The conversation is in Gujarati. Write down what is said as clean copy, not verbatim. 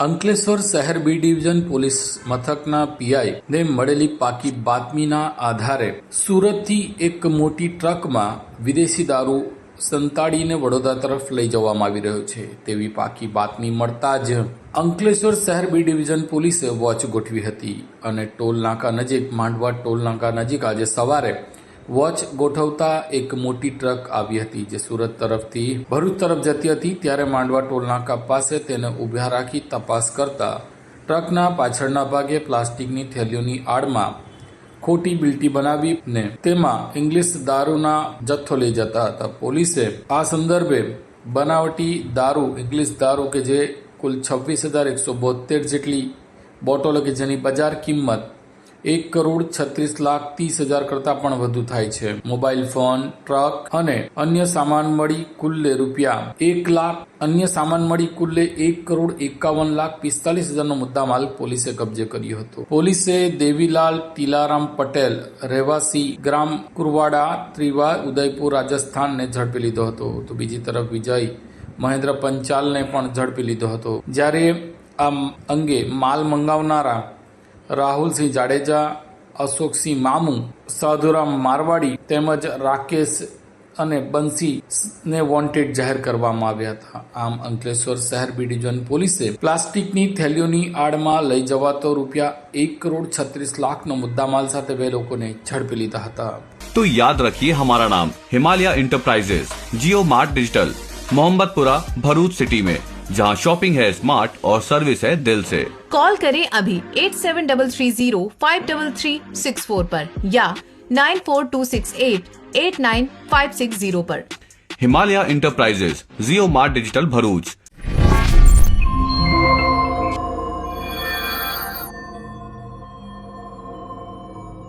અંકલેશ્વર શહેર બી ડિવિઝન પોલીસ મથકના પીઆઈ ને મળેલી પાકી બાતમીના આધારે સુરતથી એક મોટી ટ્રકમાં વિદેશી દારૂ સંતાડીને વડોદરા તરફ લઈ જવામાં આવી રહ્યો છે તેવી પાકી બાતમી મળતા જ અંકલેશ્વર શહેર બી ડિવિઝન પોલીસે વોચ ગોઠવી હતી અને ટોલ નાકા નજીક માંડવા ટોલ નાકા નજીક આજે સવારે વોચ ગોઠવતા એક મોટી ટ્રક આવી હતી જે સુરત તરફથી ભરૂચ તરફ જતી હતી ત્યારે માંડવા ટોલ નાકા પાસે તેને ઊભા રાખી તપાસ કરતા ટ્રકના પાછળના ભાગે પ્લાસ્ટિકની થેલીઓની આડમાં ખોટી બિલ્ટી બનાવીને તેમાં ઇંગ્લિશ દારૂના જથ્થો લઈ જતા હતા. પોલીસે આ સંદર્ભે બનાવટી દારૂ ઇંગ્લિશ દારૂ કે જે કુલ 26,172 જેટલી બોટલો કે જેની બજાર કિંમત 1,36,30,000 કરતાં પણ વધુ થાય છે, મોબાઈલ ફોન, ટ્રક અને અન્ય સામાન મળી કુલ્લે રૂપિયા 1 લાખ અન્ય સામાન મળી કુલ્લે 1,51,45,000 નો મુદ્દામાલ પોલીસે કબજે કર્યો હતો. પોલીસે દેવીલાલ ટીલારામ પટેલ રહેવાસી ગ્રામ કુરવાડા ત્રિવા ઉદયપુર રાજસ્થાનને ઝડપી લીધો હતો તો બીજી તરફ વિજય મહેન્દ્ર પંચાલને પણ ઝડપી લીધો હતો. જ્યારે આ અંગે માલ મંગાવનારા રાહુલસિંહ જાડેજા, અશોકસિંહ મામુ, સાધુરામ મારવાડી તેમજ રાકેશ અને બંસીને વોન્ટેડ જાહેર કરવામાં આવ્યા હતા. આમ અંકલેશ્વર શહેર બી ડિવિઝન પોલીસે પ્લાસ્ટિકની થેલીઓની આડમાં લઈ જવાતો રૂપિયા 1,36,00,000 નો મુદ્દામાલ સાથે બે લોકોને ઝડપી લીધા હતા. तो याद रखिए हमारा नाम Himalaya enterprises, Jio mart digital, Mohammadpura, Bharuch city में, जहां शॉपिंग है स्मार्ट और सर्विस है दिल से. कॉल करें अभी 8733053364 पर या 9426889560 पर. Himalaya enterprises, Jio mart digital, Bharuch.